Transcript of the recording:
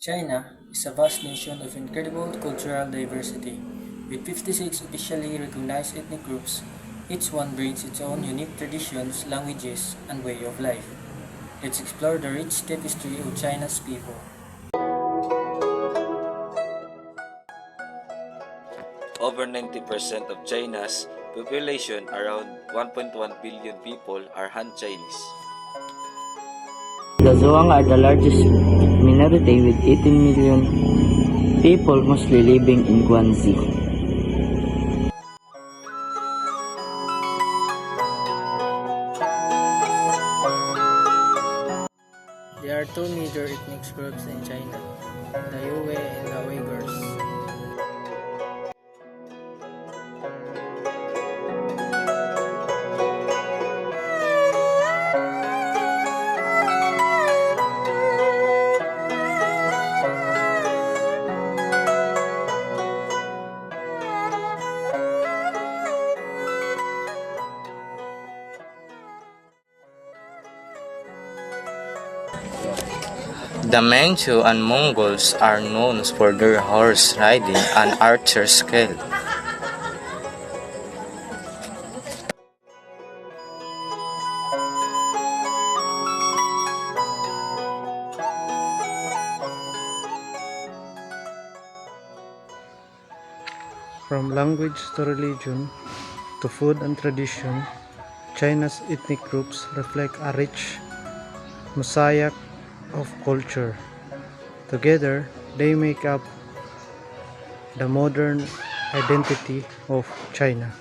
China is a vast nation of incredible cultural diversity. With 56 officially recognized ethnic groups, each one brings its own unique traditions, languages, and way of life. Let's explore the rich tapestry of China's people. Over 90% of China's population, around 1.1 billion people, are Han Chinese. The Zhuang are the largest minority with 18 million people mostly living in Guangxi. There are two major ethnic groups in China, the Yue and the Uyghurs. The Manchu and Mongols are known for their horse riding and archer skill. From language to religion to food and tradition, China's ethnic groups reflect a rich mosaic of culture. Together, they make up the modern identity of China.